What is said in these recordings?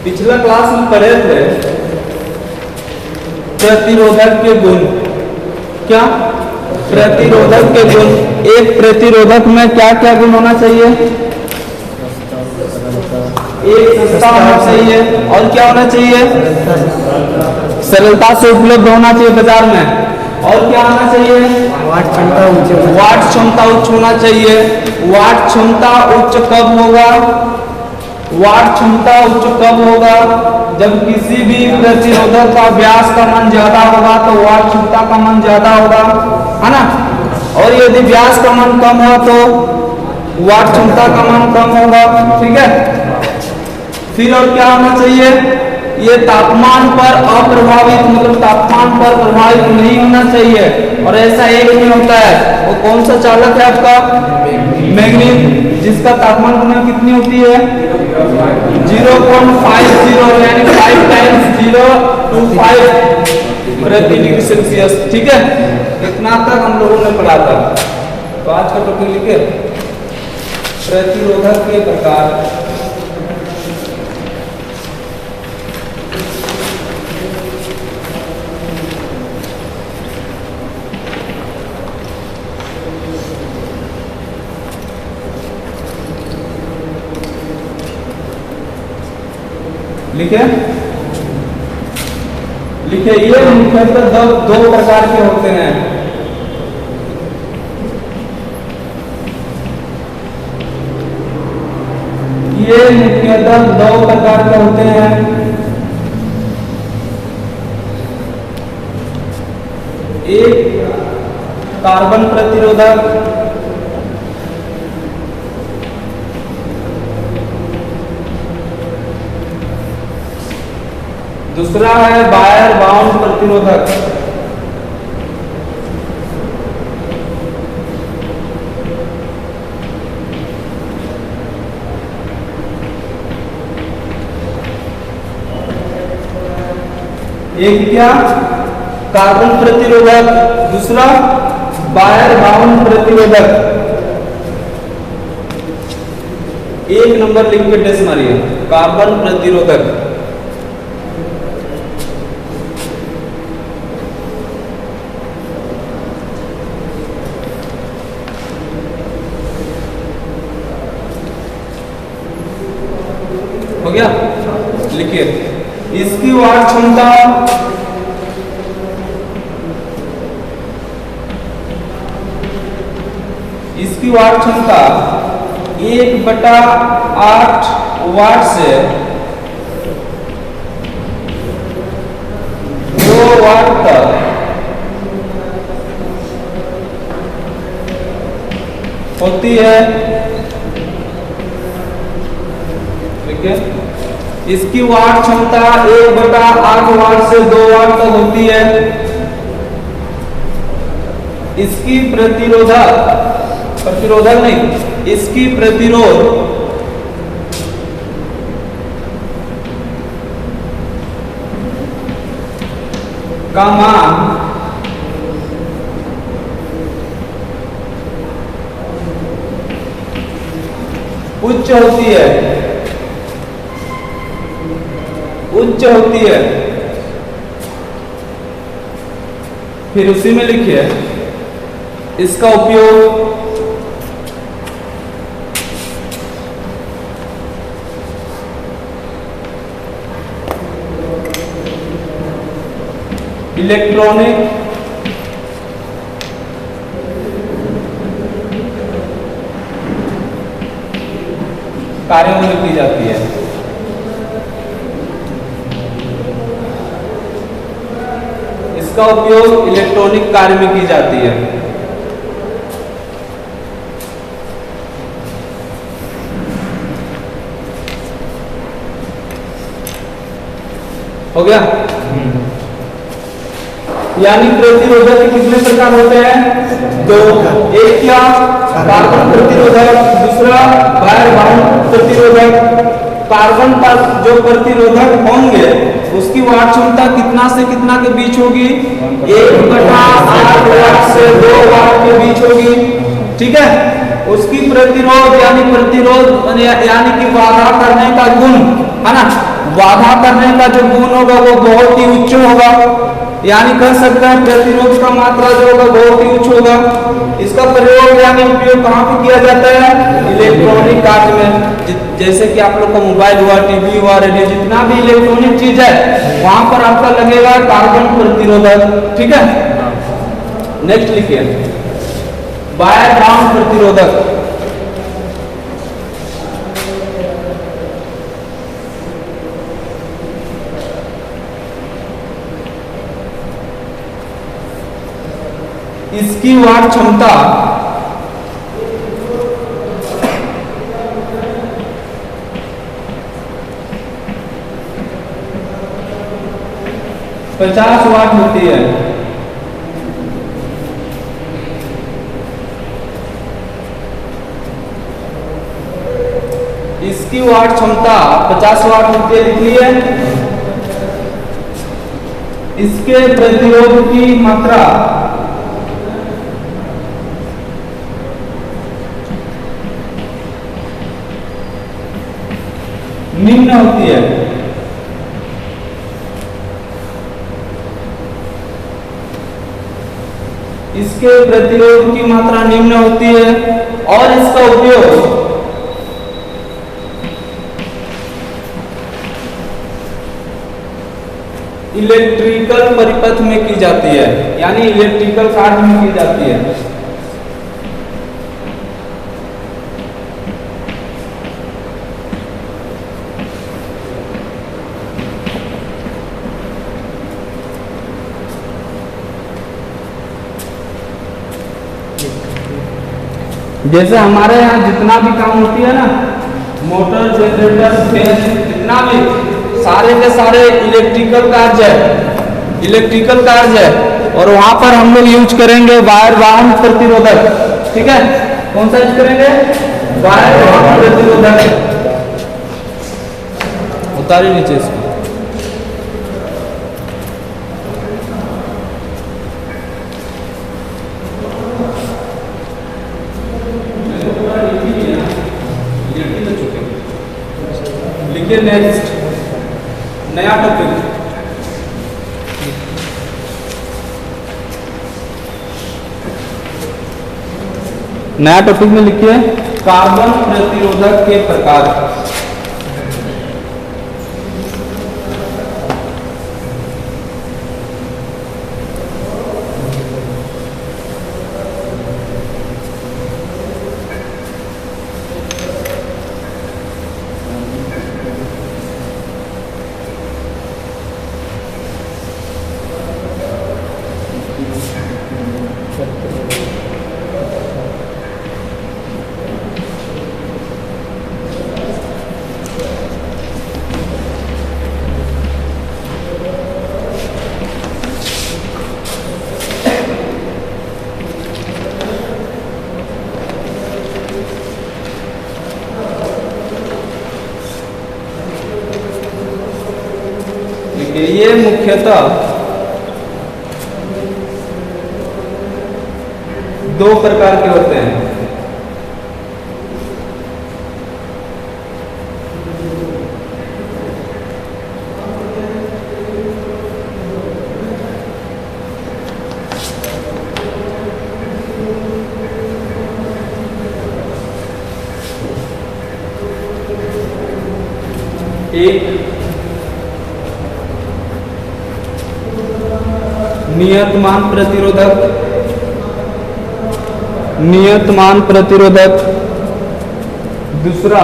पिछला क्लास में पढ़े थे प्रतिरोधक के गुण। क्या प्रतिरोधक के गुण? एक प्रतिरोधक में क्या क्या गुण होना चाहिए? एक सस्ता होना चाहिए और क्या होना चाहिए? सरलता से उपलब्ध होना चाहिए बाजार में। और क्या होना चाहिए? वाट क्षमता उच्च होना चाहिए। वाट क्षमता उच्च कब होगा? वाट क्षमता उच्च कब होगा? जब किसी भी प्रतिरोधक का व्यास का मान ज्यादा होगा तो वाट क्षमता का मान ज्यादा होगा, है ना। और यदि व्यास का मान कम हो तो वाट क्षमता का मान कम होगा। ठीक है। फिर और क्या होना चाहिए? ये तापमान पर अप्रभावित, मतलब तापमान पर प्रभावित नहीं होना चाहिए। और ऐसा एक में होता है, वो कौन सा चालक है आपका? मैग्नीज, जिसका तापमान गुणा कितनी होती है? 0.50, यानी 5 टाइम्स 025 प्रति डिग्री सेल्सियस। ठीक है, इतना तक हम लोगों ने पढ़ा था। तो आज का टॉपिक लिखे प्रतिरोधक के प्रकार। लिखे लिखे ये मुख्यतः दो प्रकार के होते हैं। ये मुख्यतः दो प्रकार के होते हैं। एक कार्बन प्रतिरोधक, दूसरा है वायर बाउंड प्रतिरोधक। एक क्या? कार्बन प्रतिरोधक, दूसरा वायर बाउंड प्रतिरोधक। एक नंबर लिख के टेस्ट मारिए, कार्बन प्रतिरोधक। हो गया? लिखिए इसकी वाट क्षमता इसकी वाट क्षमता 1/8 वाट से 2 वाट तक होती है। ठीक है, इसकी वाट क्षमता 1/8 वाट से 2 वाट तक होती है। इसकी प्रतिरोधक नहीं, इसकी प्रतिरोध का मान उच्च होती है, उच्च होती है। फिर उसी में लिखिए इसका उपयोग इलेक्ट्रॉनिक कार्यों में की जाती है। इसका उपयोग इलेक्ट्रॉनिक कार्य में की जाती है। हो गया? यानी प्रतिरोधक के कितने प्रकार होते हैं? दो। एक क्या? कार्बन प्रतिरोधक, दूसरा वायर बाउंड प्रतिरोधक। कार्बन का जो प्रतिरोधक होंगे उसकी वाट क्षमता कितना से कितना के बीच होगी? 1/8 वाट से 2 वाट के बीच होगी। ठीक है। उसकी प्रतिरोध यानी कि बाधा करने का गुण, है ना, बाधा करने का जो गुण होगा वो बहुत ही उच्च होगा, यानी कह सकते हैं प्रतिरोध का मात्रा जो होगा बहुत ही उच्च होगा। इसका प्रयोग यानी उपयोग कहाँ पे किया जाता है? इलेक्ट्रॉनिक कार्य में। जैसे कि आप लोग का मोबाइल हुआ, टीवी हुआ, रेडियो, जितना भी इलेक्ट्रॉनिक चीज है वहां पर आपका लगेगा कार्बन प्रतिरोधक। ठीक है, नेक्स्ट लिखिए वायर बाउंड प्रतिरोधक। इसकी वाट क्षमता 50 वाट होती है। इसकी वाट क्षमता 50 वाट होती है, लिख लिए। इसके प्रतिरोध की मात्रा निम्न होती है। इसके प्रतिरोध की मात्रा निम्न होती है और इसका उपयोग इलेक्ट्रिकल परिपथ में की जाती है, यानी इलेक्ट्रिकल कार्य में की जाती है। जैसे हमारे यहाँ जितना भी काम होती है ना, मोटर, जनरेटर, फैन, जितना भी सारे के सारे इलेक्ट्रिकल कार्य है, इलेक्ट्रिकल कार्य है। और वहां पर हम लोग यूज करेंगे वायर बाउंड प्रतिरोधक। ठीक है, कौन सा यूज करेंगे? वायर बाउंड प्रतिरोधक। उतारिए नीचे इसको। लिखिए नेक्स्ट, नया टॉपिक। नया टॉपिक में लिखिए कार्बन प्रतिरोधक के प्रकार। ये मुख्यतः दो प्रकार के होते हैं। एक नियतमान प्रतिरोधक, नियतमान प्रतिरोधक। दूसरा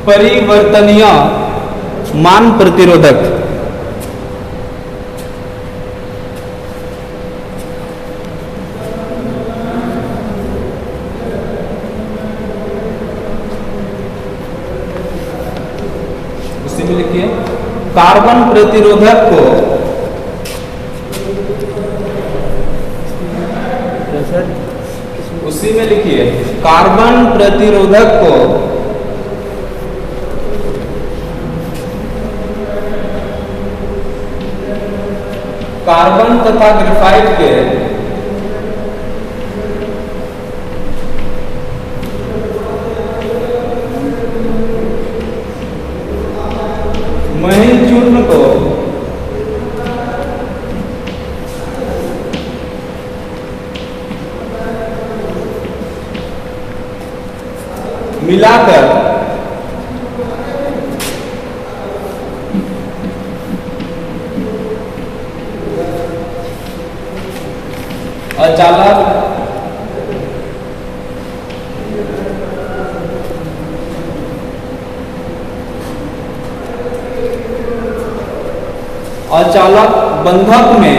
परिवर्तनीय मान प्रतिरोधक। उसी में लिखिए कार्बन प्रतिरोधक को उसी में लिखिए कार्बन प्रतिरोधक को कार्बन तथा ग्रेफाइट के महीन चूर्ण को मिलाकर अचालक बंधक में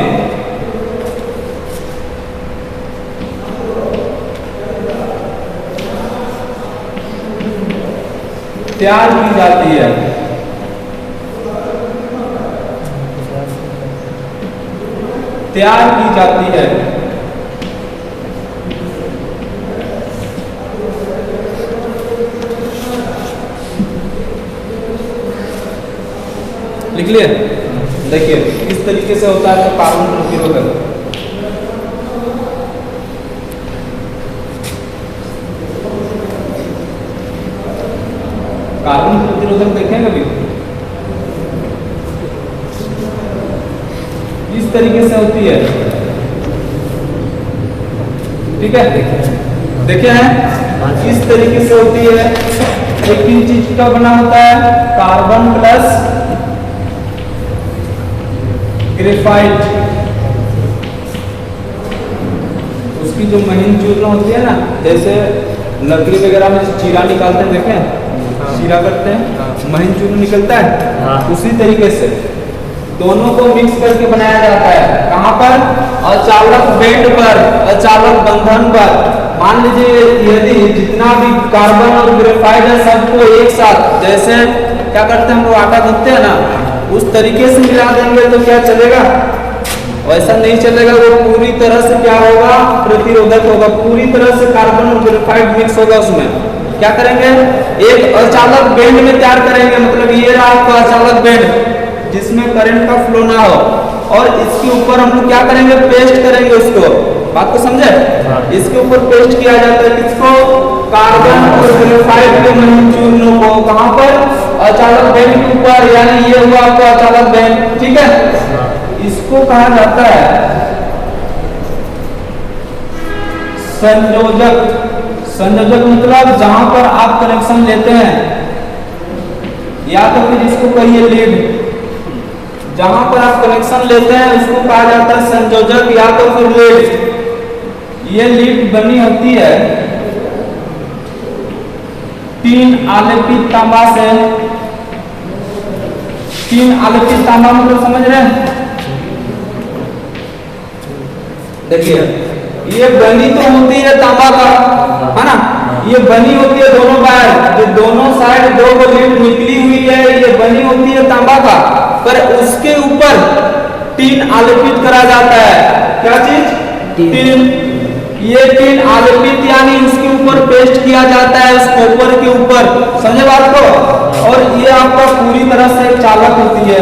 तैयार की जाती है। तैयार की जाती है। लिख लिए? देखिए इस तरीके से होता है तो कार्बन प्रतिरोधक। कार्बन प्रतिरोधक देखें कभी? इस तरीके से होती है। ठीक है, देखे हैं इस तरीके से होती है। एक किन चीज का बना होता है? Carbon plus graphite. उसकी जो महीन चूर्ण होती है ना, जैसे लकड़ी वगैरह में चीरा निकालते हैं, देखें चीरा करते हैं, महीन चूर्ण निकलता है, उसी तरीके से दोनों को मिक्स करके बनाया जाता है। कहाँ पर? अचालक बेंड पर, अचालक बंधन पर। मान लीजिए यदि जितना भी कार्बन और ग्रेफाइट है सबको एक साथ, जैसे क्या करते हैं हम लोग आटा गूंथते हैं ना, उस तरीके से मिला देंगे तो क्या चलेगा? वैसा नहीं चलेगा। वो पूरी तरह से क्या होगा? प्रतिरोधक होगा। पूरी तरह से कार्बन और ग्रेफाइट मिक्स होगा उसमें। क्या करेंगे? एक अचालक बेंड में तैयार करेंगे। मतलब ये रहा आपका अचालक बेंड जिसमें करंट का फ्लो ना हो, और इसके ऊपर हम लोग क्या करेंगे? पेस्ट करेंगे उसको। बात को समझे? इसके ऊपर पेस्ट किया जाता है किसको? कार्बन और ग्रेफाइट के महीन चूर्ण को। कहां पर? अचालक बेंड के ऊपर, यानी ये हुआ आपका अचालक बेंड। ठीक है, इसको कहा जाता है संयोजक। संयोजक मतलब जहां पर आप कनेक्शन लेते हैं, या तो फिर इसको कहिए लीड। जहां पर आप कनेक्शन लेते हैं उसको कहा जाता है संयोजक या तो फिर लीड। ये लीड बनी होती है 3 आलेपित तांबा से। 3 आलेपित तांबा मतलब समझ रहे हैं? देखिए ये बनी तो होती है तांबा का, है ना? ये बनी होती है दोनों बार, जो दोनों साइड दो लीड निकली हुई है, ये बनी होती है तांबा का, पर उसके ऊपर टीन आलेपित करा जाता है। क्या चीज? टीन। ये टीन आलेपित यानी उसके ऊपर पेस्ट किया जाता है, उस कॉपर के ऊपर। समझे बात को? और ये आपका पूरी तरह से चालक होती है।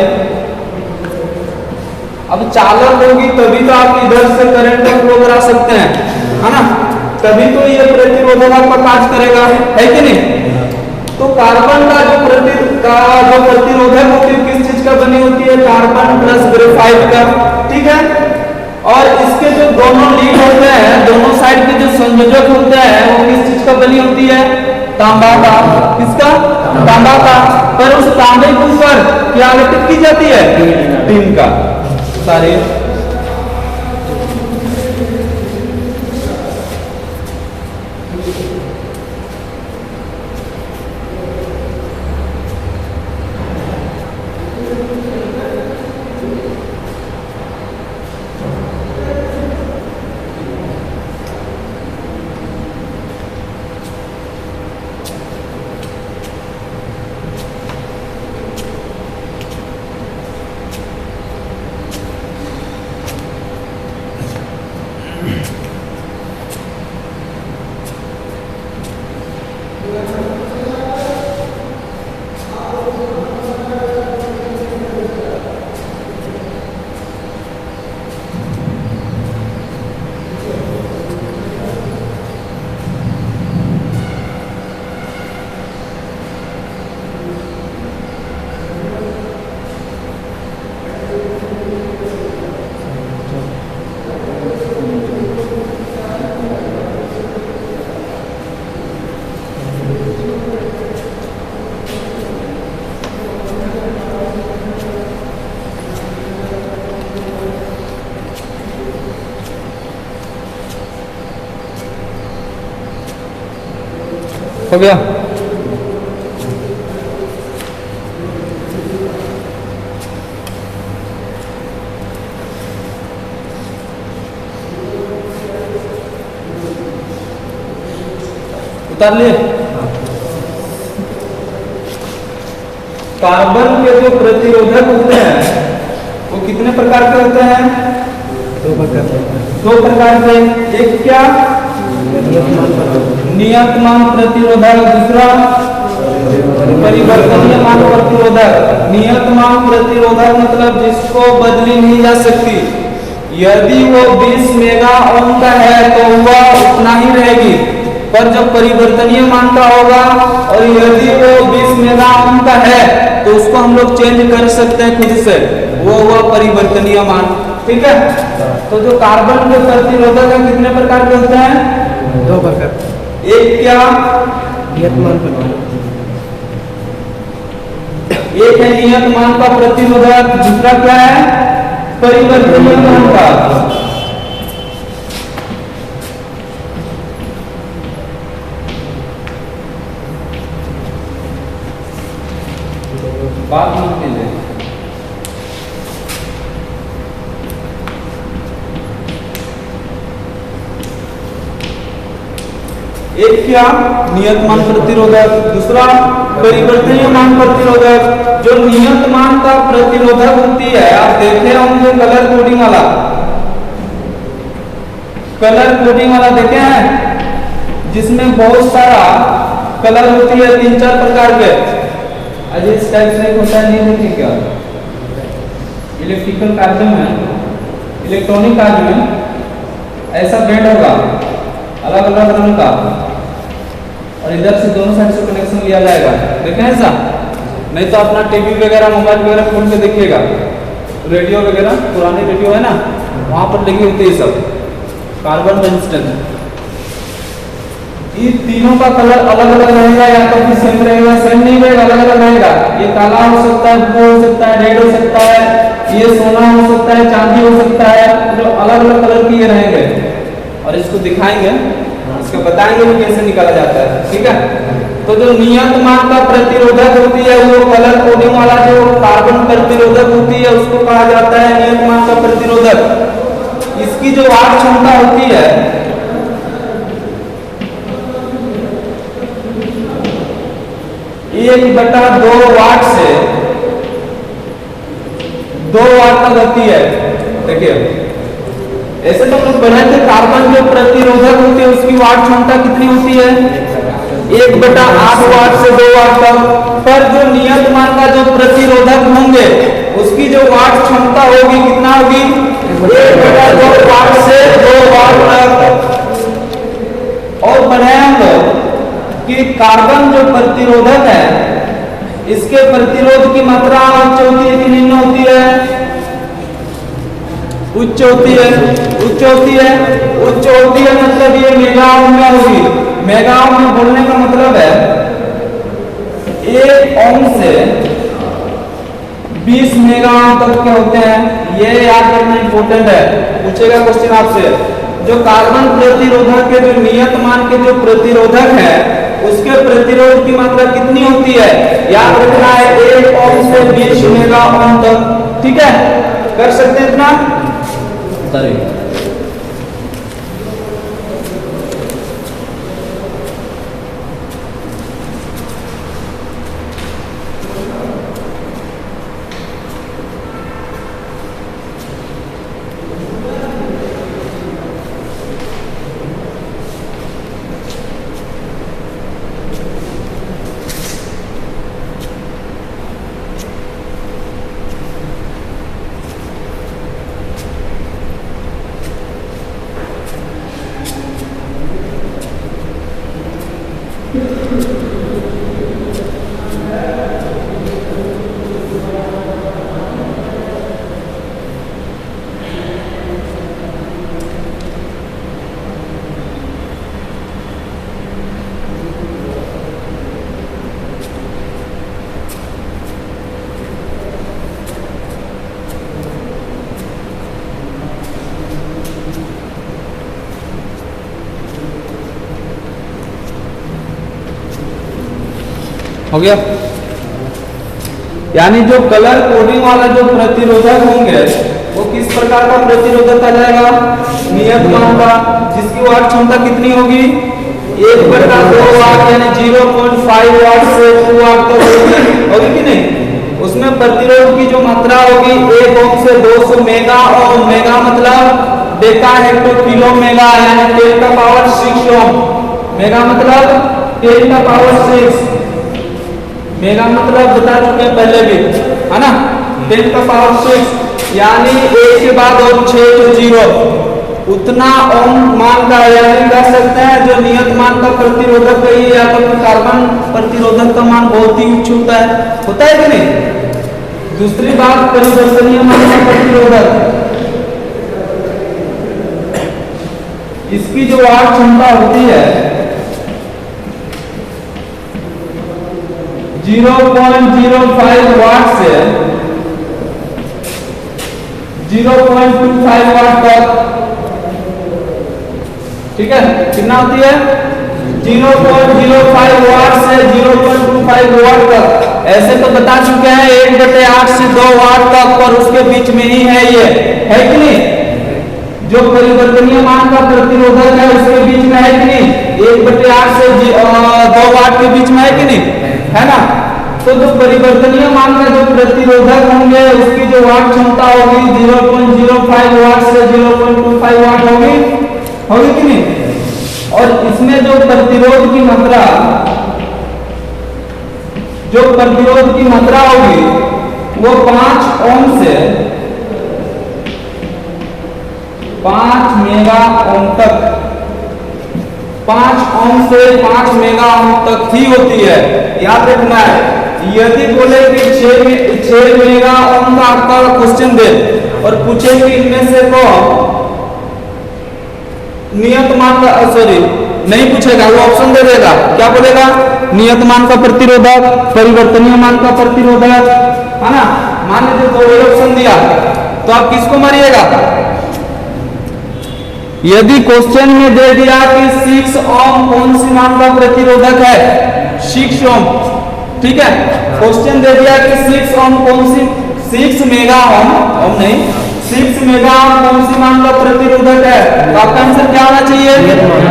अब चालक होगी तभी तो आप इधर से करंट फ्लो करा सकते हैं, है ना? तभी तो ये प्रतिरोधक आपका कार्य करेगा, है कि नहीं? तो कार्बन का जो प्रतिरोधक होती है किस चीज का बनी होती है? कार्बन प्लस ग्रेफाइट का। ठीक है, और इसके जो दोनों लीड होते हैं, दोनों साइड के जो संयोजक होते हैं, वो किस चीज का बनी होती है? तांबा का। किसका? तांबा का। पर उस तांबे के ऊपर क्या आलेपित की जाती है? टीन का। सारे हो गया। उतार लिए। कार्बन के जो प्रतिरोधक होते हैं वो कितने प्रकार के होते हैं? दो प्रकार के। एक क्या? नियतमान प्रतिरोधक, दूसरा परिवर्तनीय मान प्रतिरोधक। नियतमान प्रतिरोधक मतलब जिसको बदली नहीं जा सकती। यदि वो 20 मेगा ओम का है तो वह उतना ही रहेगी, पर जब परिवर्तनीय मान का होगा और यदि वो 20 मेगा ओम का है तो उसको हम लोग चेंज कर सकते हैं खुद से, वो हुआ परिवर्तनीय मान। ठीक है। तो जो कार्बन के प्रतिरोधक है कितने प्रकार के होते हैं? दो प्रकार। एक क्या? नियतमान प्रतिरोधक। एक है नियतमान का प्रतिरोधक, दूसरा क्या है? परिवर्तनीय मान का। बात मुश्किल है। एक क्या? नियतमान प्रतिरोधक, दूसरा परिवर्तनीय मान प्रतिरोधक। जो नियतमान का प्रतिरोधक होती है, आप देखे होंगे कलर कोडिंग वाला, देखे हैं जिसमें बहुत सारा कलर होती है, 3-4 प्रकार के। आज इस टाइप से होता है, नहीं देखिए क्या? इलेक्ट्रिकल कार्य में, इलेक्ट्रॉनिक कार्य में ऐसा बैंड होगा अलग अलग रंग का, और इधर से दोनों साइड से कनेक्शन लिया जाएगा। देखें ऐसा? नहीं तो अपना टीवी वगैरह, मोबाइल वगैरह खोल के देखिएगा, रेडियो वगैरह, पुराने रेडियो है ना, वहां पर लगी होती है सब कार्बन रेजिस्टेंस। ये तीनों का कलर अलग अलग रहेगा, या तो फिर सेम रहेगा, सेम नहीं रहेगा, अलग अलग रहेगा। ये काला हो सकता है, ब्लू हो सकता है, रेड हो सकता है, ये सोना हो सकता है, चांदी हो सकता है, जो अलग अलग कलर की ये रहेंगे। और इसको दिखाएंगे, इसको बताएंगे वो कैसे निकाला जाता है। ठीक है। तो जो नियतमान का प्रतिरोधक होती है, वो कलर कोडिंग वाला जो कार्बन प्रतिरोधक होती है उसको कहा जाता है नियतमान का प्रतिरोधक। इसकी जो वाट क्षमता होती है 1/2 वाट से 2 वाट तक होती है। देखिए ऐसे तो हम पढ़े थे, कार्बन जो प्रतिरोधक होती है उसकी वाट क्षमता कितनी होती है? 1/8 वाट से 2 वाट तक। पर जो नियतमान का जो प्रतिरोधक होंगे उसकी जो वाट क्षमता होगी कितना होगी? 1/2 वाट से 2 वाट तक। और पढ़े हम लोग कि कार्बन जो प्रतिरोधक है इसके प्रतिरोध की मात्रा उच्च होती है कि निम्न होती है? उच्च होती है। उच्च होती है। उच्च होती है मतलब ये मेगा ओम में होगी। मेगा ओम में बोलने का मतलब है 1 ओम से 20 मेगा ओम तक के होते हैं। ये याद रखना इंपॉर्टेंट है, पूछेगा क्वेश्चन आपसे। जो कार्बन प्रतिरोधक के जो नियतमान के जो प्रतिरोधक है उसके प्रतिरोध की मात्रा कितनी होती है? याद रखना है 1 ओम से 20 मेगा ओम तक। ठीक है, कर सकते हैं इतना? हो गया। यानी जो कलर कोडिंग वाला जो प्रतिरोधक होंगे वो किस प्रकार का प्रतिरोधक आ जाएगा, नियत मान का, जिसकी वाट क्षमता कितनी होगी 1/2 वाट यानी 0.5 वाट से 2 वाट तक होगी कि नहीं। उसमें प्रतिरोध की जो मात्रा होगी 1 ओम से 200 मेगा ओम, मेगा मतलब डेका हेक्टो किलो मेगा यानी 10 का पावर 6 ओम, मेगा मतलब 10 का पावर 6, मेगा मतलब बता चुके हैं पहले भी है ना, 10 का पावर 6 यानी 1 के बाद और 6 तो 0 उतना ओम मान का, यानी कह सकते हैं जो नियत मान का प्रतिरोधक है या तो कार्बन प्रतिरोधक का मान बहुत ही उच्च होता है कि नहीं। दूसरी बात परिवर्तनीय मान का प्रतिरोधक, इसकी जो वाट क्षमता होती है 0.05 वाट से 0.25 वाट तक, ठीक है, कितना होती है 0.05 वाट से 0.25 वाट तक। ऐसे तो बता चुके हैं 1/8 से 2 वाट तक, पर उसके बीच में ही है ये, है कि नहीं। जो परिवर्तनीय मान का प्रतिरोधक है उसके बीच में है कि नहीं, 1/8 से 2 वाट के बीच में है कि नहीं, है ना। तो जो परिवर्तनीय मान का जो प्रतिरोधक होंगे उसकी जो वाट क्षमता होगी 0.05 वाट से 0.25 वाट होगी कि नहीं। और इसमें जो प्रतिरोध की मात्रा होगी वो 5 ओम से 5 मेगा ओम तक, 5 ओम से 5 मेगा ओम तक ही होती है। याद रखना है, यदि बोले कि 6 मेगा ओम का आपका क्वेश्चन दे और पूछे कि इनमें से कौन नियत मान का, सॉरी नहीं पूछेगा, वो ऑप्शन दे देगा, क्या बोलेगा, नियत मान का प्रतिरोधक, परिवर्तनीय मान का प्रतिरोधक, है ना। मान लीजिए दो ऑप्शन दिया तो आप किसको मारिएगा। यदि क्वेश्चन में दे दिया कि 6 ओम कौन सी मान का प्रतिरोधक है, 6 ओम, ठीक है, क्वेश्चन दे दिया कि 6 ओम कौन सी, 6 मेगा ओम नहीं 6 मेगा ओम कौन सी मान का प्रतिरोधक है, तो आपका आंसर क्या होना चाहिए,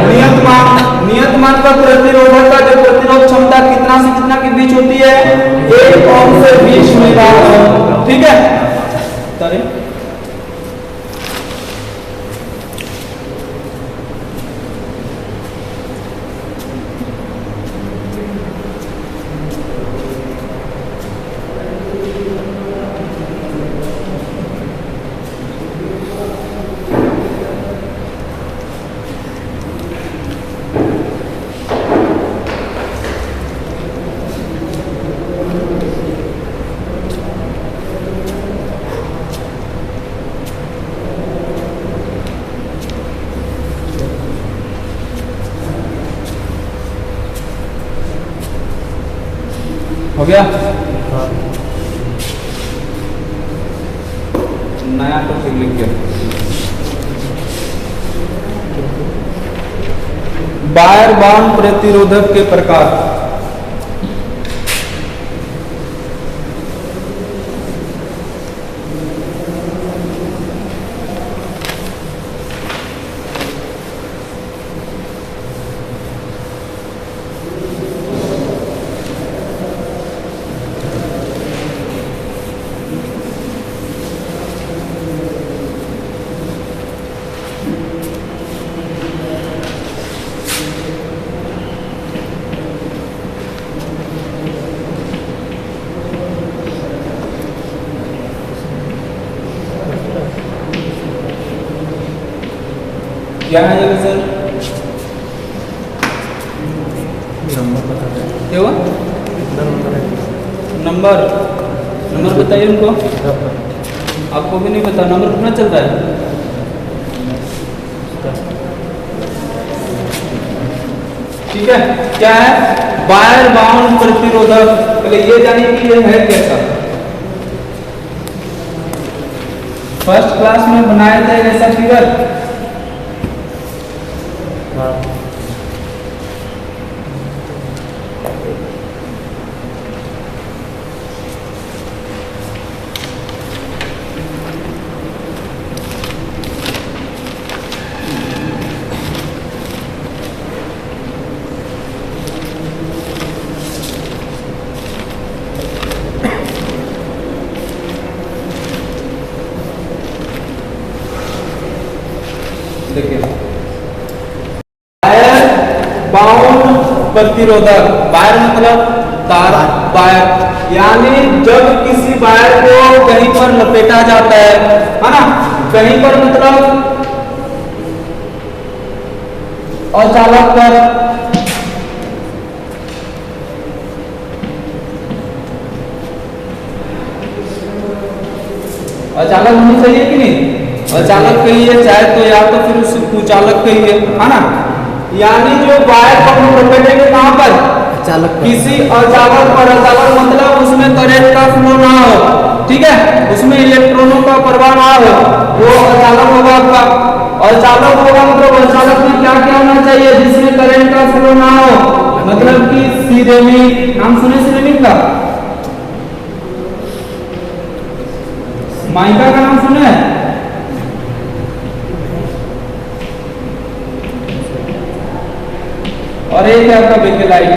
नियत मान। नियत मान का प्रतिरोधक का जो प्रतिरोध क्षमता कितना से कितना के बीच होती है, 1 ओम से 20 मेगा ओम, ठीक है। हो गया, नया टॉपिक लिख के वायर बाउंड प्रतिरोधक के प्रकार। क्या है जगह सर, क्या हुआ, नंबर बताइए उनको, आपको भी नहीं पता नंबर कितना चल रहा है। ठीक है, क्या है वायर बाउंड प्रतिरोधक, पहले ये जानिए कि ये है कैसा। फर्स्ट क्लास में बनाया था ऐसा फिगर, देखिए वायर बाउंड प्रतिरोधक, वायर मतलब तार, वायर यानी जब किसी वायर को कहीं पर लपेटा जाता है ना, कहीं पर मतलब अचालक पर अचालक होनी चाहिए कि नहीं, अचालक कहिए चाहे तो, या तो फिर उसे कुचालक कहिए, है ना। यानी जो वायर को हम लपेटेंगे कहाँ पर, अचालक, किसी अचालक पर। अचालक मतलब उसमें करंट का फ्लो ना हो, ठीक है, उसमें इलेक्ट्रॉनों का प्रवाह ना हो, वो अचालक होगा आपका। अचालक होगा मतलब अचालक में क्या क्या होना चाहिए, जिसमें करंट का फ्लो ना हो, मतलब कि सिरेमिक, नाम सुने सिरेमिक का, माइका का नाम सुने, और एक है आपका बेकेलाइट,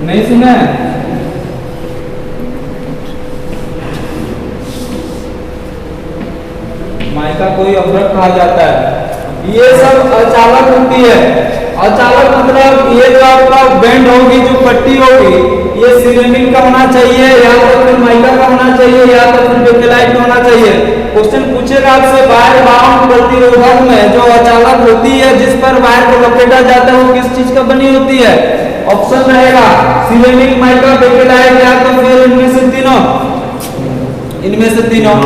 नहीं सुना है। माइका कोई अभ्रक कहा जाता है। ये सब अचालक होती है। अचालक मतलब ये जो आपका बेंड होगी, जो पट्टी होगी, ये सिरेमिक का होना चाहिए, या तो फिर माइका का होना चाहिए, या तो फिर बेकेलाइट का होना चाहिए। क्वेश्चन पूछेगा आपसे वायर बाउंड प्रतिरोधक में जो अचालक होती है, जिस पर वायर को लपेटा जाता है, वो किस चीज का बनी होती है। ऑप्शन रहेगा सिरेमिक, माइका, बेकेलाइट, या तो फिर इनमें से तीनों, इनमें से तीनों।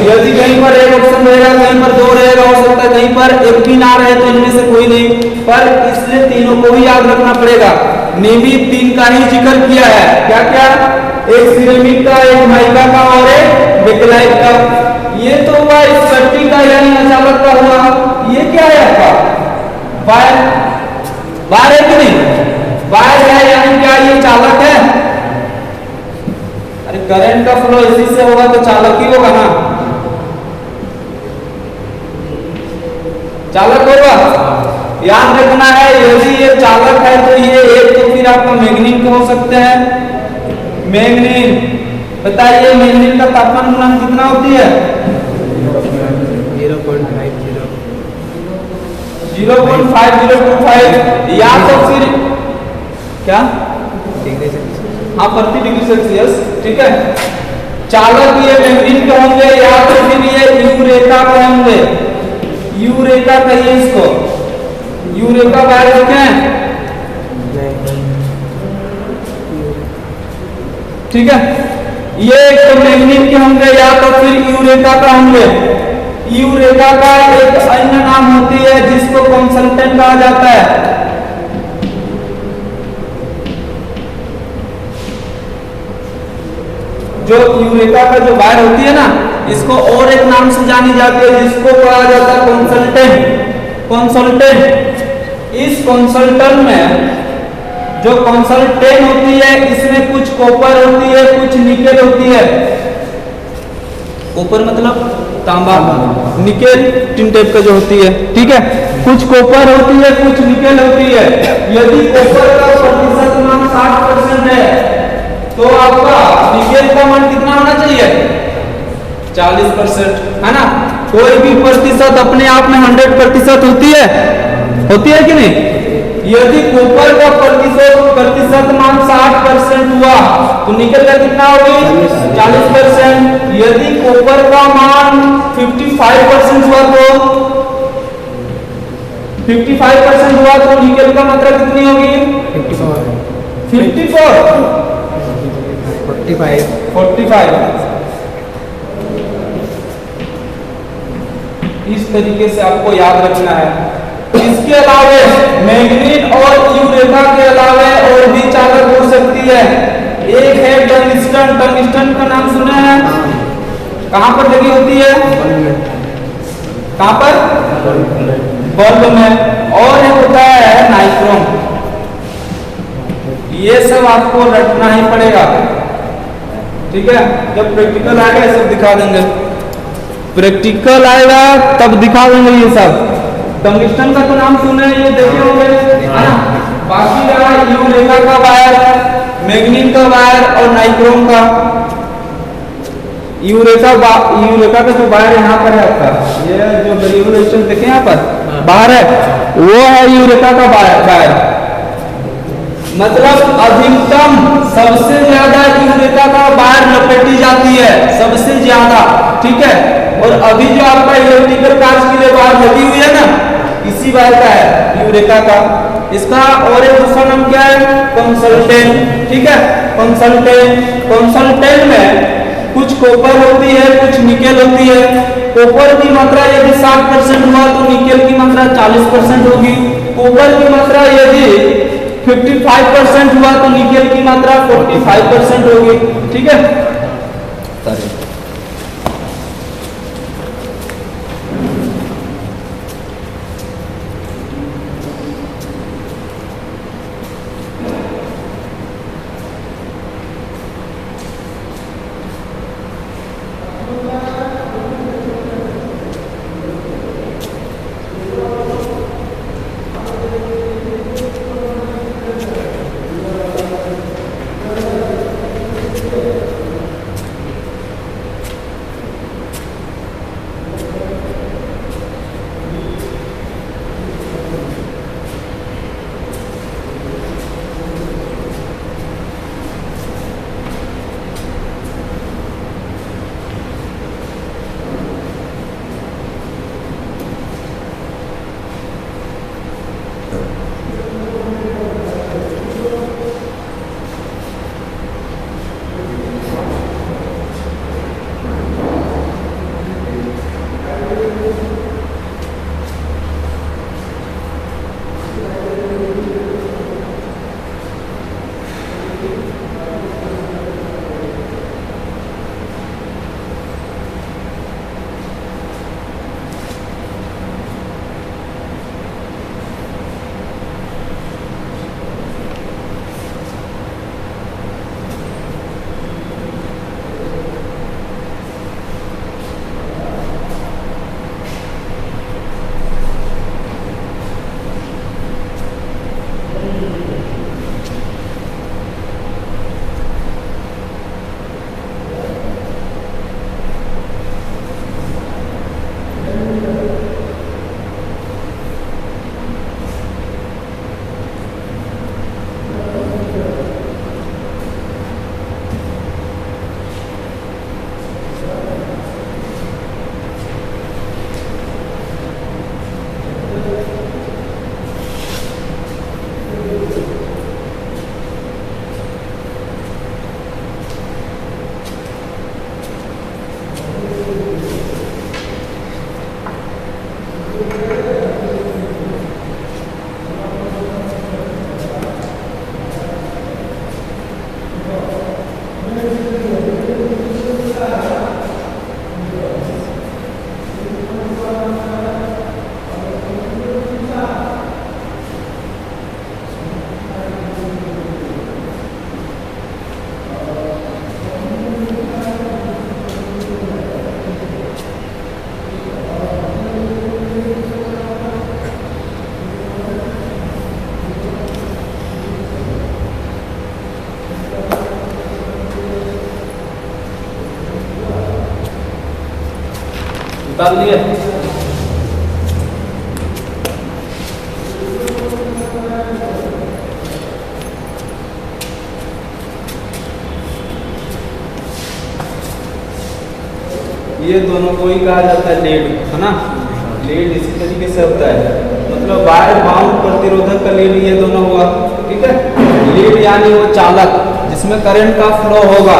यदि कहीं पर एक ऑप्शन रहेगा, कहीं पर दो रहेगा, हो सकता है कहीं पर एक भी ना रहे, तो इनमें से कोई नहीं, पर इसलिए तीनों को ही याद रखना पड़ेगा। नियमित तीन का ही जिक्र किया है, क्या क्या, एक सिरेमिक का, एक माइका का और एक बेकेलाइट का। ये तो हुआ स्फटिक का यानी अचालक का हुआ। ये क्या है आपका वायर, वायर है कि नहीं, वायर है यानी क्या, ये चालक है। अरे करंट का फ्लो इसी से होगा तो चालक ही होगा ना, चालक होगा। याद रखना है, यदि ये चालक है तो ये एक तो फिर आपका मैग्नीन हो सकते हैं। मैग्नीन बताइए, मैग्नीन का तापमान गुणांक कितना होती है, 0.5025, या तो फिर क्या, हाँ, प्रति डिग्री सेल्सियस, ठीक है। चालक ये मैग्नीन के होंगे, या तो फिर ये यूरेका के होंगे, यूरेका कहिए इसको, यूरेका वायर देखे हैं, ठीक है। ये एक तो मैग्नीन के होंगे, या तो फिर यूरेका का होंगे। यूरेका का एक अन्य नाम होती है जिसको कंसल्टेंट कहा जाता है। जो यूरेका का जो वायर होती है ना, इसको और एक नाम से जानी जाती है, जिसको कहा जाता है कंसल्टेंट। कंसल्टेंट, इस कंसल्टेंट में जो कंसल्टेंट होती है, इसमें कुछ कॉपर होती है, कुछ निकेल होती है। कॉपर मतलब तांबा, निकेल टिन टाइप का जो होती है, ठीक है। कुछ कॉपर होती है, कुछ निकेल होती है। यदि कॉपर का प्रतिशत मान 60% है, तो आपका निकेल का मान कितना होना चाहिए, 40%, है ना। कोई भी प्रतिशत अपने आप में 100% होती है कि नहीं। यदि कॉपर का प्रतिशत मान 60% हुआ, तो निकेल का कितना होगी, 40%। यदि कॉपर का मान 55% हुआ, तो 55% हुआ, तो निकेल का मात्रा कितनी होगी, 45। इस तरीके से आपको याद रखना है। इसके अलावे मैग्नीन और यूरेका के अलावे और भी चालक हो सकती है। एक है टंगस्टन। टंगस्टन का नाम सुना है, कहां पर लगी होती है, कहां पर, बल्ब में। और एक होता है नाइक्रोम। ये सब आपको रटना ही पड़ेगा, ठीक है। जब प्रैक्टिकल आएगा ये सब दिखा देंगे, प्रैक्टिकल आएगा तब दिखा देंगे ये सब। टंगस्टन का तो नाम सुने, ये देखे होंगे, है ना। बाकी रहा यूरेका का वायर, मैग्नीन का वायर और नाइक्रोम का। यूरेका का जो वायर यहाँ पर है आपका, ये जो ग्रेजुलेशन देखे यहाँ पर बाहर है, वो है यूरेका का वायर। मतलब अधिकतम सबसे ज्यादा यूरेका का वायर लपेटी जाती है, सबसे ज्यादा, ठीक है। और अभी जो आपका इलेक्ट्रिकल कांच के लिए वायर लगी हुई है ना, इसी वायर का है, यूरेका का। इसका और एक दूसरा नाम क्या है, कंसल्टेंट, ठीक है। कंसल्टेंट में कुछ कॉपर होती है, कुछ निकेल होती है। कॉपर की मात्रा यदि 60% हुआ तो निकेल की मात्रा 40% होगी। कॉपर की मात्रा यदि 55% हुआ तो निकेल की मात्रा 45% होगी, ठीक है। निकाल लिए। ये दोनों को ही कहा जाता है लीड, है ना। लीड इसी तरीके से होता है, मतलब वायर बाउंड प्रतिरोधक का लीड ये दोनों हुआ, ठीक है। लीड यानी वो चालक जिसमें करंट का फ्लो होगा।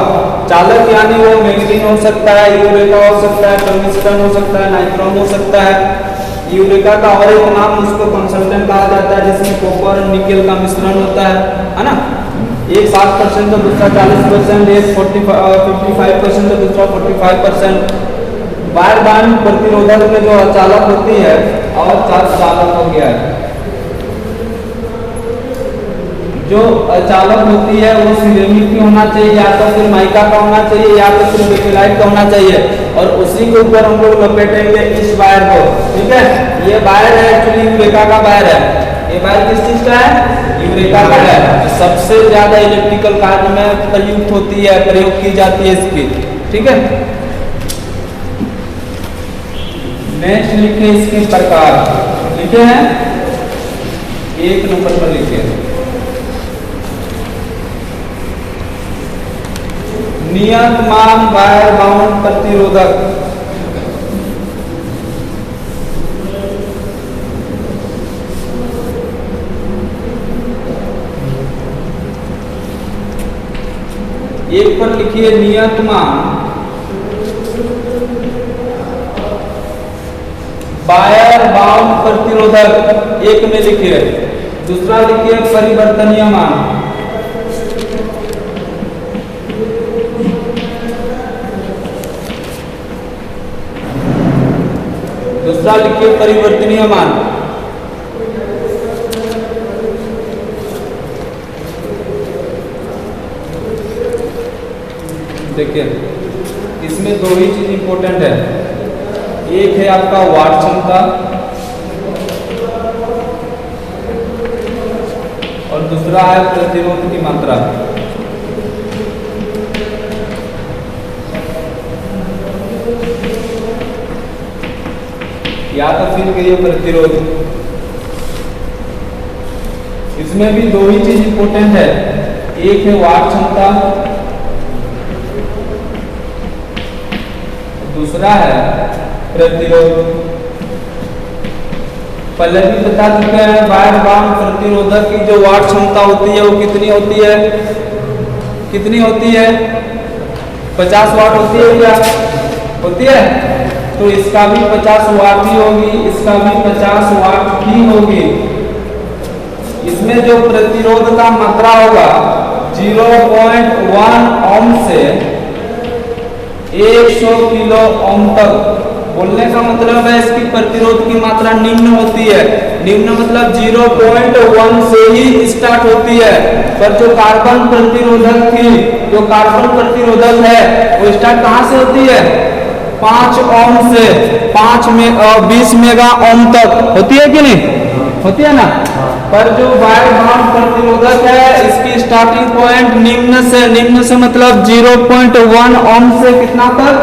चालक यानी वो मैग्नीन हो सकता है, यूरेका हो सकता है, टंगस्टन हो सकता है, नाइट्रोम हो सकता है। यूरेका का और एक नाम उसको कंसल्टेंट कहा जाता है, जिसमें कॉपर और निकेल का मिश्रण होता है ना। एक 60% तो दूसरा 40%, एक 55% तो दूसरा 45%। वायर बाउंड प्रतिरोधक में जो चालक होती है और चालक हो गया है। जो चालक होती है वो सिरेमिक की होना चाहिए, या तो फिर माइका का होना चाहिए, या तो फिर बेकेलाइट का होना चाहिए। और उसी के ऊपर हम लोग लपेटेंगे इस वायर को, ठीक है। ये वायर है एक्चुअली यूरेका का वायर है। ये वायर किस चीज का है? यूरेका का है। सबसे ज्यादा इलेक्ट्रिकल कार्य में प्रयुक्त होती है, प्रयोग की जाती है इसकी, ठीक है। नेक्स्ट लिखे इसके प्रकार, लिखे हैं 1 नंबर पर लिखे नियतमान वायर बाउंड प्रतिरोधक। एक पर लिखिए नियतमान वायर बाउंड प्रतिरोधक, एक में लिखिए। दूसरा लिखिए परिवर्तनीय मान। दूसरा लिखिए परिवर्तनीय मान। देखिए इसमें दो ही चीज इंपॉर्टेंट है, एक है आपका वाट क्षमता और दूसरा है प्रतिरोध की मात्रा। या तो फिर कहिए प्रतिरोध। इसमें भी दो ही चीज इंपॉर्टेंट है, एक है वाट क्षमता, दूसरा है प्रतिरोध। पहले भी बता चुके हैं वायर बाउंड प्रतिरोधक की जो वाट क्षमता होती है वो कितनी होती है, कितनी होती है 50 वाट होती है क्या, होती है। तो इसका भी 50 वाट ही होगी, इसका भी 50 वाट ही होगी। इसमें जो प्रतिरोध का मात्रा होगा 0.1 ओम से 100 किलो ओम तक। बोलने का मतलब है इसकी प्रतिरोध की मात्रा निम्न होती है। निम्न मतलब 0.1 से ही स्टार्ट होती है, पर जो कार्बन प्रतिरोधक थी, जो कार्बन प्रतिरोधक है वो स्टार्ट कहां से होती है, 5 ओम से 20 मेगा ओम तक होती है कि नहीं, होती है ना। पर जो वायर बाउंड प्रतिरोधक है इसकी स्टार्टिंग पॉइंट निम्न से मतलब 0.1 ओम से कितना तक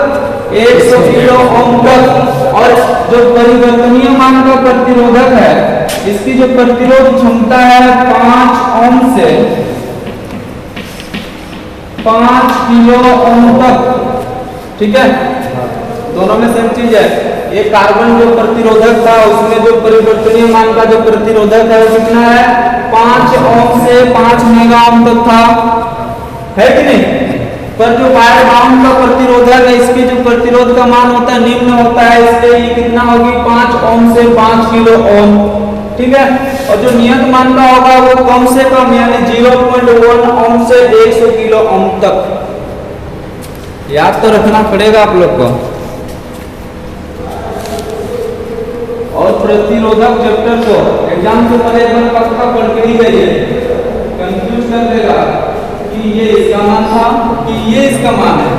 100 किलो ओम तक। और जो परिवर्तनीय मान का प्रतिरोधक है इसकी जो प्रतिरोध क्षमता है 5 ओम से 5 किलो ओम तक, ठीक है। दोनों में सेम चीज है। ये कार्बन जो प्रतिरोधक था उसमें जो परिवर्तनीय मान का जो प्रतिरोधक है वो कितना है 5 ओम से 5 मेगा ओम तक था, है कि नहीं। पर जो वायर बाउंड का प्रतिरोधक है इसकी जो प्रतिरोध का मान होता है निम्न होता है, इसलिए ये कितना होगी 5 ओम से 5 किलो ओम, ठीक है। और जो नियत मान का होगा वो कम से कम यानी 0.1 ओम से 100 किलो ओम तक। याद तो रखना पड़ेगा आप लोग को। और प्रतिरोधक चैप्टर को एग्जाम से पहले एक बार पक्का पढ़ के ही जाइए, कंफ्यूज कर देगा कि ये इसका मान था कि ये इसका मान है।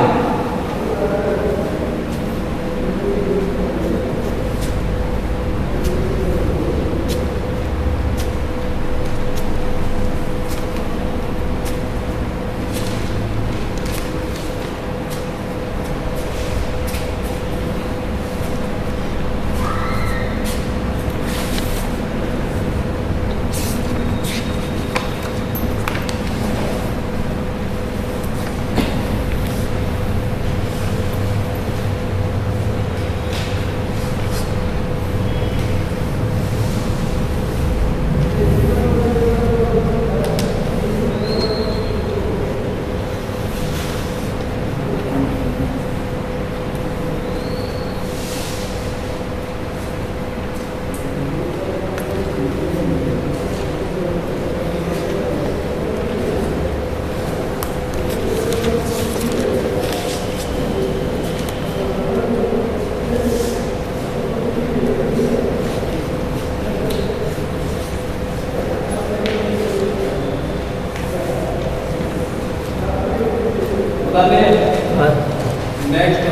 नेक्स्ट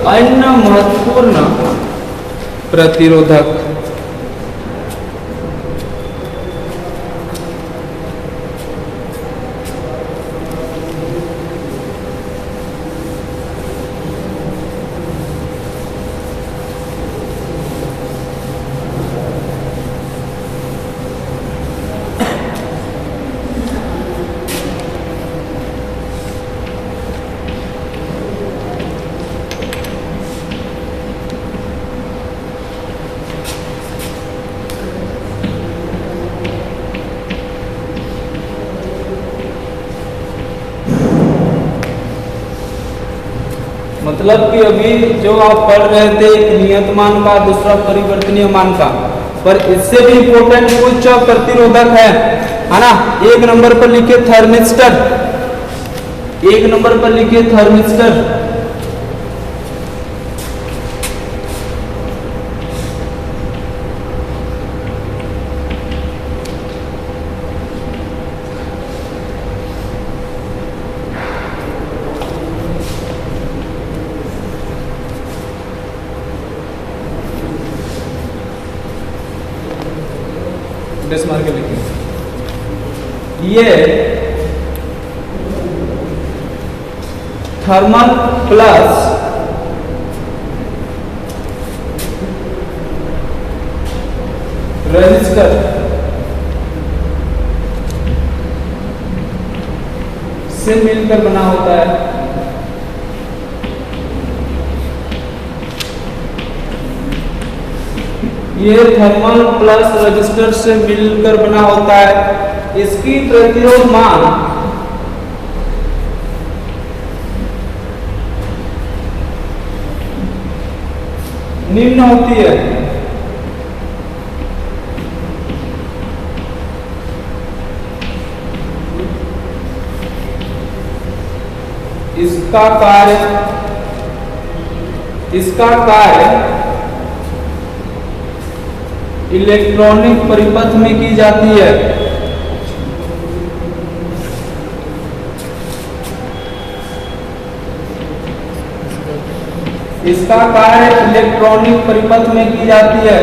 अन्य महत्वपूर्ण प्रतिरोधक। मतलब कि अभी जो आप पढ़ रहे थे एक नियत मान का, दूसरा परिवर्तनीय मान का, पर इससे भी इंपॉर्टेंट कुछ प्रतिरोधक है ना। एक नंबर पर लिखे थर्मिस्टर, एक नंबर पर लिखे थर्मिस्टर। डेस मार के लिखिए। ये थर्मल प्लस रेजिस्टर से मिलकर बना होता है। ये थर्मल प्लस रजिस्टर से मिलकर बना होता है। इसकी प्रतिरोध मान निम्न होती है। इसका कार्य इलेक्ट्रॉनिक परिपथ में की जाती है। इसका कार्य इलेक्ट्रॉनिक परिपथ में की जाती है।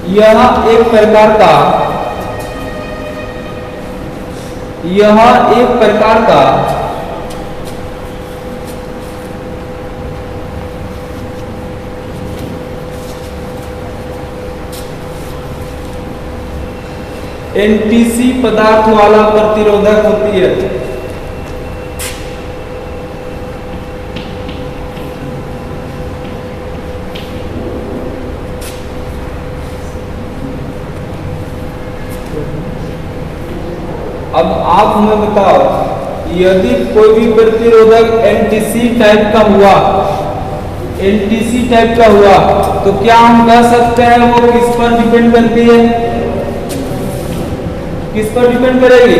यह एक प्रकार का एनटीसी पदार्थ वाला प्रतिरोधक होती है। अब आप हमें बताओ, यदि कोई भी प्रतिरोधक एनटीसी टाइप का हुआ, एनटीसी टाइप का हुआ, तो क्या हम कह सकते हैं वो किस पर डिपेंड करती है? किस पर डिपेंड करेगी?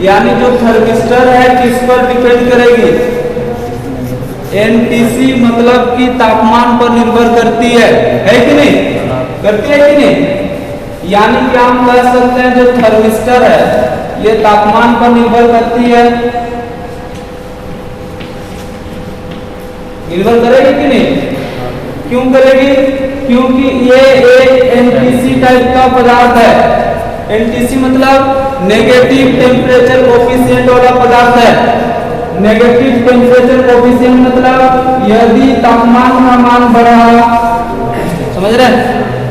यानी जो थर्मिस्टर है किस पर डिपेंड करेगी? एनटीसी मतलब कि तापमान पर निर्भर करती है कि नहीं? करती है कि नहीं? यानी क्या हम कह सकते हैं जो थर्मिस्टर है ये तापमान पर निर्भर करती है? निर्भर करेगी कि नहीं? क्यों करेगी? क्योंकि ये एक एनटीसी टाइप का पदार्थ है। एनटीसी मतलब नेगेटिव टेम्परेचर कोफिशिएंट वाला पदार्थ है। नेगेटिव टेम्परेचर कोफिशिएंट मतलब यदि तापमान का मान बढ़ा, समझ रहे हैं?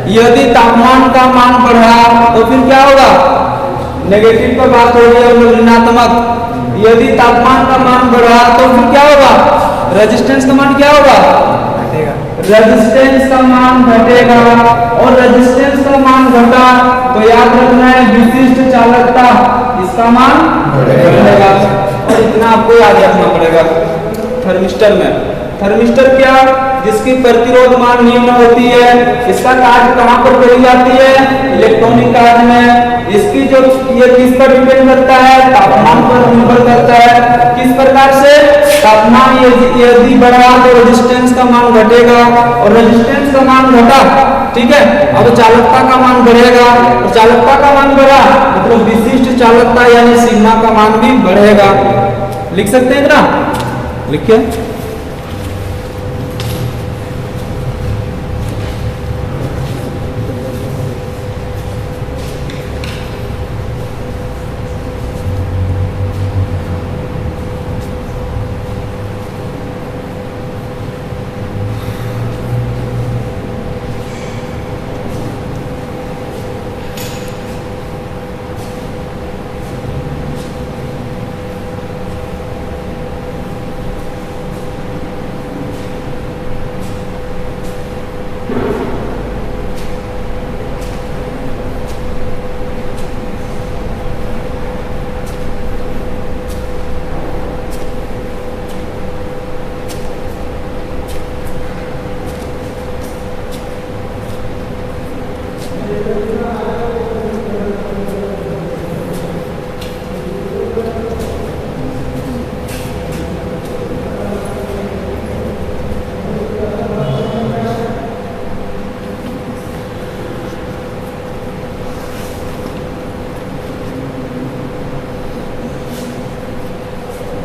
यदि तापमान का मान बढ़ा तो फिर क्या होगा? नेगेटिव पर बात हो रही है, ऋणात्मक। यदि तापमान का मान बढ़ा तो फिर क्या होगा? रेजिस्टेंस का मान क्या होगा? रेजिस्टेंस का मान घटेगा। और रेजिस्टेंस का मान घटा तो याद रखना है विशिष्ट चालकता, इसका मान बढ़ेगा। और इतना आपको याद रखना पड़ेगा। थर्मिस्टर में थर्मिस्टर क्या? जिसकी प्रतिरोध मान निम्न होती है। इसका कार्य कहां पर करी जाती है? इलेक्ट्रॉनिक कार्य में। इसकी जो ये किस पर डिपेंड करता है? तापमान पर निर्भर करता है। किस प्रकार से? तापमान यदि बढ़ा तो रेजिस्टेंस का मान घटेगा, और रेजिस्टेंस का मान घटा, ठीक है, अब चालकता का मान बढ़ेगा, और चालकता का मान बढ़ा मतलब विशिष्ट चालकता यानी सिग्मा का मान भी बढ़ेगा। लिख सकते हैं इतना? लिखिए।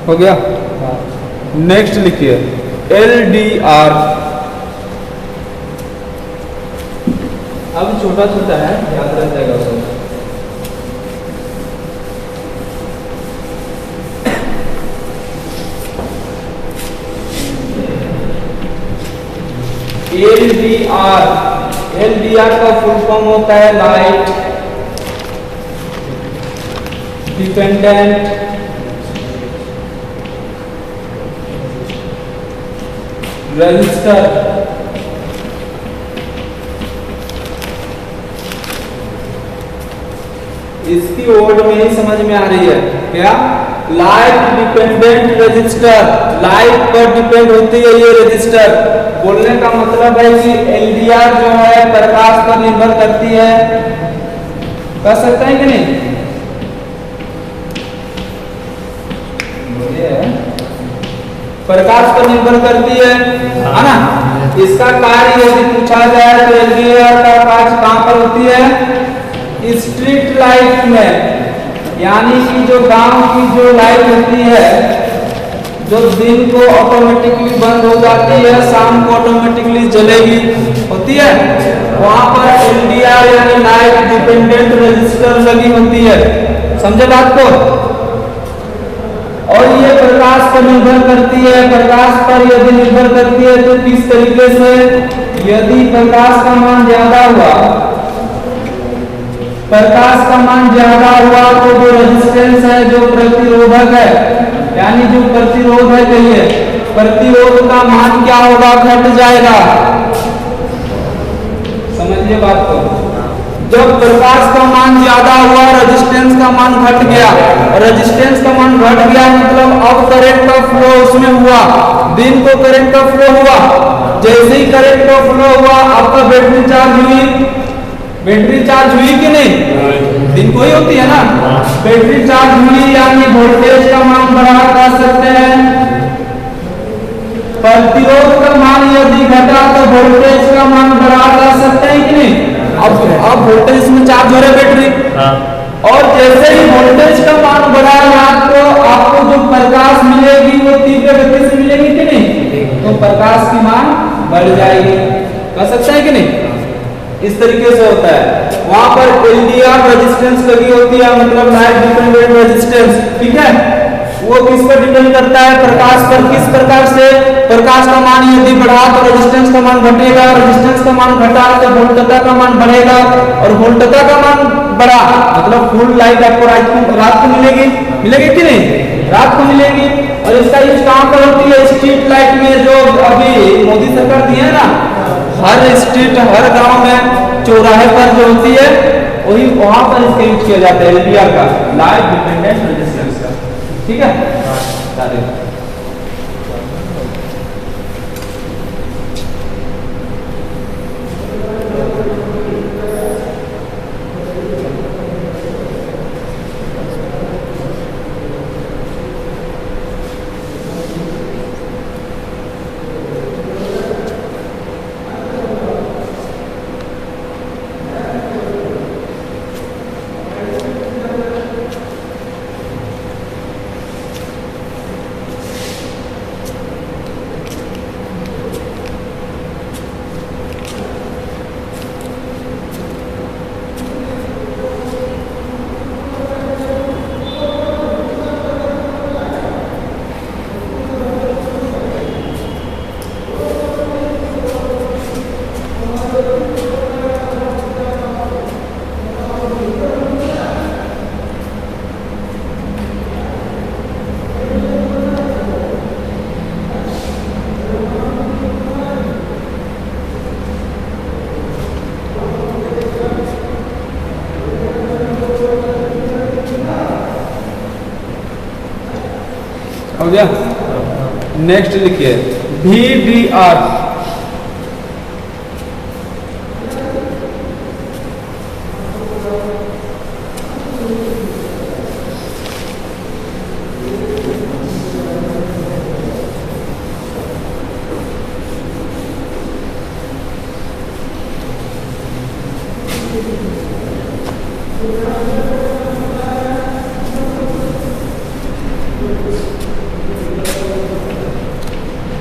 हो गया। नेक्स्ट लिखिए LDR। अब छोटा छोटा है, याद रह जाएगा सब। LDR का फुल फॉर्म होता है लाइट डिपेंडेंट रजिस्टर। इसकी वर्ड में ही समझ में आ रही है क्या? लाइट डिपेंडेंट रजिस्टर, लाइट पर डिपेंड होती है ये रजिस्टर। बोलने का मतलब है कि LDR जो है प्रकाश पर निर्भर करती है। कर सकते हैं कि नहीं? प्रकाश पर निर्भर करती है ना। इसका कार्य यदि पूछा जाए तो LDR का कार्य कहां पर होती है? स्ट्रीट लाइट में, यानी कि जो गांव की जो लाइट होती है, जो दिन को ऑटोमेटिकली बंद हो जाती है, शाम को ऑटोमेटिकली जलेगी होती है, वहां पर LDR यानी लाइट डिपेंडेंट रजिस्टर लगी होती है। समझे बात को? और ये प्रकाश पर निर्भर करती है। प्रकाश पर यदि निर्भर करती है तो किस तरीके से? यदि प्रकाश का मान ज्यादा हुआ, प्रकाश का मान ज्यादा हुआ तो जो रेजिस्टेंस है, जो प्रतिरोधक है, यानी जो प्रतिरोध है, कहिए प्रतिरोध का मान क्या होगा? घट जाएगा। समझिए बात को। जब प्रकाश का मान ज्यादा हुआ, रेजिस्टेंस का मान घट गया। रेजिस्टेंस का मान घट गया मतलब अब करंट का फ्लो उसमें हुआ, दिन को करंट का फ्लो हुआ। जैसे ही करंट का फ्लो हुआ, आपका बैटरी चार्ज हुई। बैटरी चार्ज हुई कि नहीं? दिन को ही होती है ना। बैटरी चार्ज हुई यानी वोल्टेज का मान बढ़ा कर सकते हैं। प्रतिरोध का मान यदि घटा तो वोल्टेज का मान बढ़ा कर सकते हैं कि नहीं? अब वोल्टेज में चार्ज हो रहा है बैटरी, और जैसे ही वोल्टेज का मान बढ़ाएगा तो आपको जो प्रकाश मिलेगी वो तीव्र गति से मिलेगी कि नहीं? तो प्रकाश की मान बढ़ जाएगी। कर सकते हैं कि नहीं? इस तरीके से होता है। वहां पर LDR रेजिस्टेंस लगी होती है, मतलब लाइट डिपेंडेंट रेजिस्टेंस। ठीक है, वो किस पर डिपेंड करता है? प्रकाश पर। किस प्रकार से? प्रकाश का मान यदि बढ़ा तो रेजिस्टेंस का मान घटेगा, रेजिस्टेंस का मान घटा तो वोल्टता का मान बढ़ेगा, और वोल्टता का मान बढ़ा मतलब फुल लाइट आपको रात को मिलेगी। मिलेगी कि नहीं? रात को मिलेगी। और इसका यूज कहां पर होती है? स्ट्रीट लाइट में, जो अभी मोदी सरकार दी है ना, हर स्ट्रीट, हर गांव में चौराहे पर जो होती है, वही वहां पर इसका यूज किया जाता है LDR का, लाइट डिपेंडेंट रेजिस्टेंस का। ठीक है, हो गया। नेक्स्ट लिखिए VDR।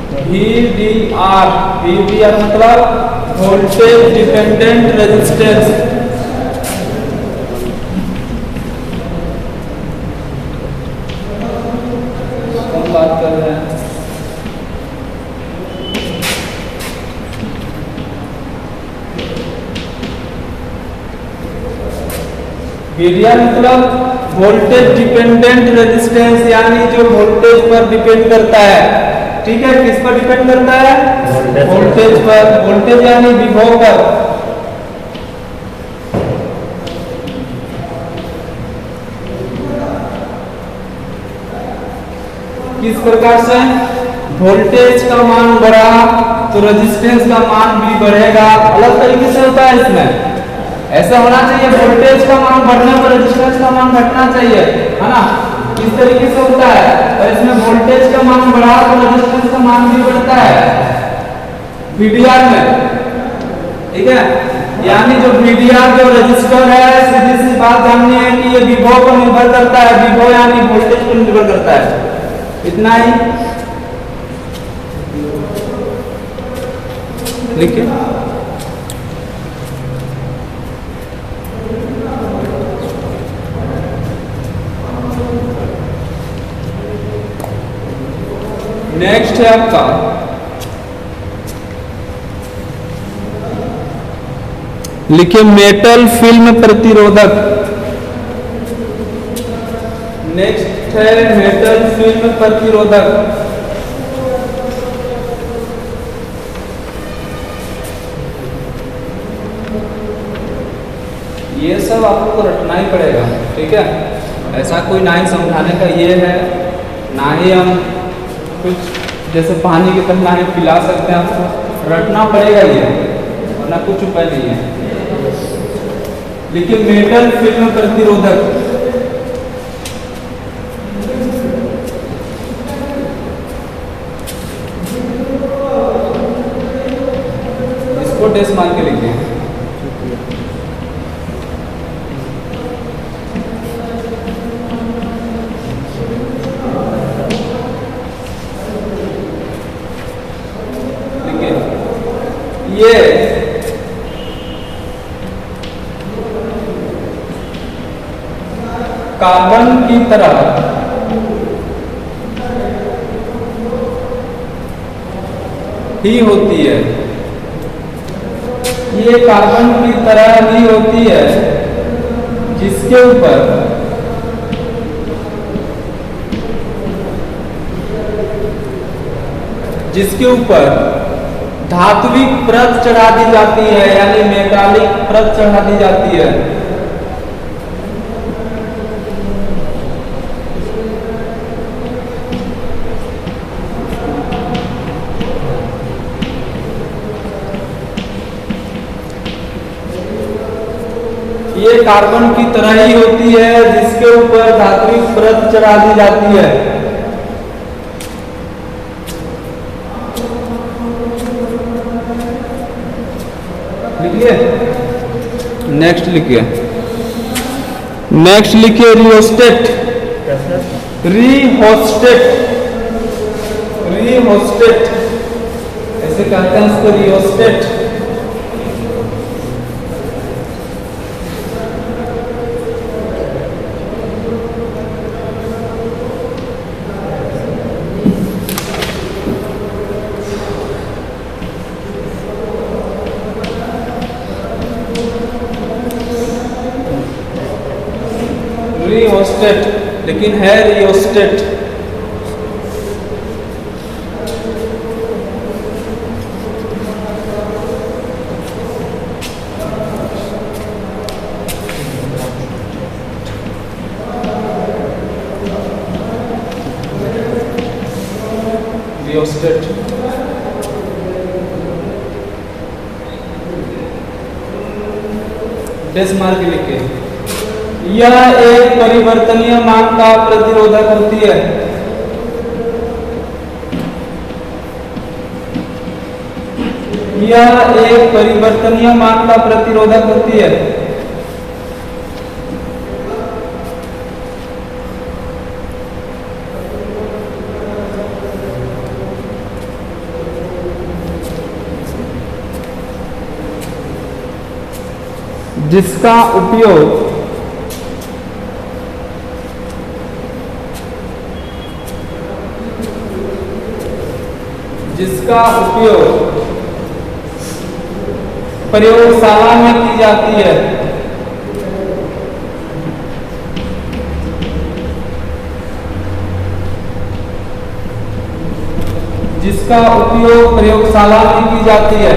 VDR, VDR मतलब वोल्टेज डिपेंडेंट रेजिस्टेंस। हम बात कर रहे हैं VDR मतलब वोल्टेज डिपेंडेंट रेजिस्टेंस, यानी जो वोल्टेज पर डिपेंड करता है। ठीक है, किस पर डिपेंड करता है? वोल्टेज पर। वोल्टेज यानी विभव पर। किस प्रकार से? वोल्टेज का मान बढ़ा तो रेजिस्टेंस का मान भी बढ़ेगा। अलग तरीके से होता है इसमें, ऐसा होना चाहिए वोल्टेज का मान बढ़ने पर रेजिस्टेंस का मान घटना चाहिए, है ना? इस तरीके से होता है। और इसमें वोल्टेज का मान बढ़ा तो रेजिस्टेंस का मान भी बढ़ता है VDR में। ठीक है, यानी जो VDR जो रजिस्टर है, सीधी सी बात जाननी है कि ये विभव पर निर्भर करता है। विभव यानी वोल्टेज पर निर्भर करता है। इतना ही लिखिए। नेक्स्ट है आपका लिखिए मेटल फिल्म प्रतिरोधक। नेक्स्ट है मेटल फिल्म प्रतिरोधक। ये सब आपको रटना ही पड़ेगा। ठीक है, ऐसा कोई ना ही समझाने का ये है, ना ही हम कुछ जैसे पानी की तरह ही पिला सकते हैं। आपको रटना पड़ेगा ये, वरना कुछ उपाय नहीं है। लेकिन मेटल फिल्म प्रतिरोधक, इसको टेस्ट मार के लिखिए। ये कार्बन की तरह ही होती है। ये कार्बन की तरह ही होती है जिसके ऊपर धात्विक परत चढ़ा दी जाती है, यानी मेटालिक परत चढ़ा दी जाती है। ये कार्बन की तरह ही होती है जिसके ऊपर धात्विक परत चढ़ा दी जाती है। लिखिए। नेक्स्ट लिखिए। नेक्स्ट लिखिए रियोस्टेट। रिहोस्टेट ऐसे कहते हैं इसको, रियोस्टेट। रियोस्टेट, लेकिन है रियोस्टेट। रियोस्टेट मार्क लिखे। यह एक परिवर्तनीय मान का प्रतिरोधक होती है। यह एक परिवर्तनीय मान का प्रतिरोधक होती है। जिसका उपयोग प्रयोगशाला में की जाती है। जिसका उपयोग प्रयोगशाला में की जाती है।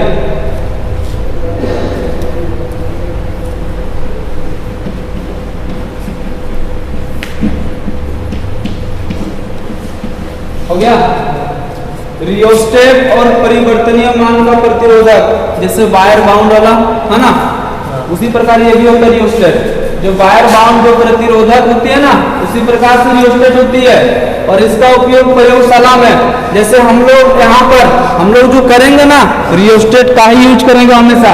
हो गया। रियोस्टेट और परिवर्तनीय मान का प्रतिरोधक, जैसे वायर बाउंड वाला है ना, उसी प्रकार ये भी होता है रियोस्टेट। जो वायर बाउंड जो प्रतिरोधक होती है ना, उसी प्रकार से रियोस्टेट होती है। और इसका उपयोग प्रयोगशाला में, जैसे हम लोग यहाँ पर हम लोग जो करेंगे ना, रियोस्टेट का ही यूज करेंगे हमेशा।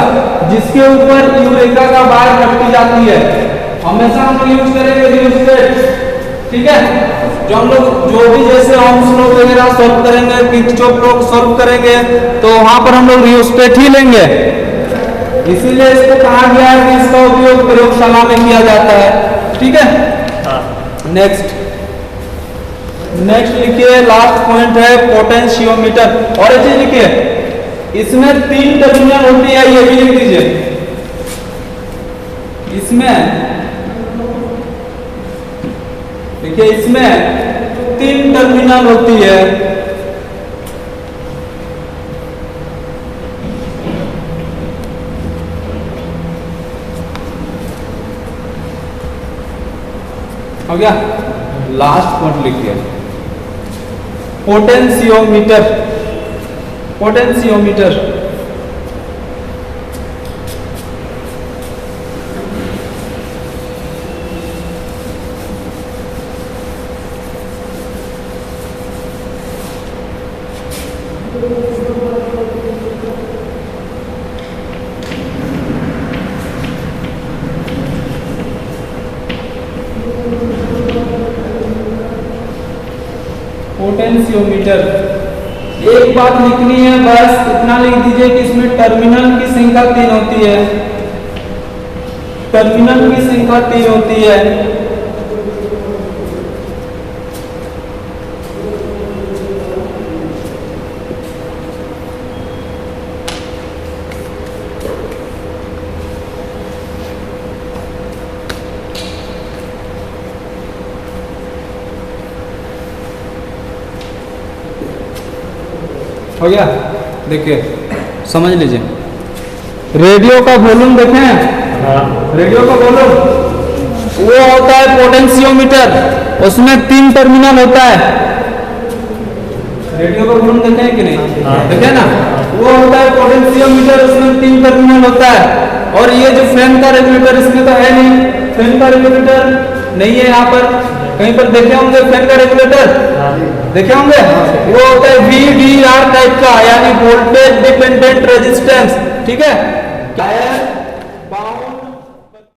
जिसके ऊपर यूरेका का वायर लटकी जाती है, हमेशा हम लोग यूज करेंगे रियोस्टेट। ठीक है। जो हम लोग जो भी जैसे ओम्स लॉ वगैरह सॉल्व करेंगे, किरचॉफ लॉ सॉल्व करेंगे, तो वहां पर हम लोग रियोस्टेट ही लेंगे। इसीलिए इसको कहा गया है कि इसका उपयोग प्रयोगशाला में किया जाता है। ठीक है। नेक्स्ट लिखिए, लास्ट पॉइंट है पोटेंशियोमीटर। और एक चीज लिखिए, इसमें 3 टर्मिनल होती है, ये भी लिख दीजिए। इसमें 3 टर्मिनल होती है। हो गया। लास्ट पॉइंट लिखिए, पोटेंशियोमीटर। पोटेंशियोमीटर, एक बात लिखनी है, बस इतना लिख दीजिए कि इसमें टर्मिनल की संख्या 3 होती है। टर्मिनल की संख्या 3 होती है। हो गया। देखिए, समझ लीजिए, रेडियो का वॉल्यूम देखें। रेडियो का वॉल्यूम वो होता है पोटेंशियोमीटर, उसमें 3 टर्मिनल होता है। रेडियो का वॉल्यूम देखें कि नहीं? देखें ना, वो होता है पोटेंशियोमीटर, उसमें 3 टर्मिनल होता है। और ये जो फैन का रेगुलेटर, इसमें तो है नहीं, फैन का रेगुलेटर नहीं है। यहाँ पर कहीं पर देखे होंगे फैन का रेगुलेटर, देखे होंगे। वो होता है VDR टाइप का, यानी वोल्टेज डिपेंडेंट रेजिस्टेंस। ठीक है।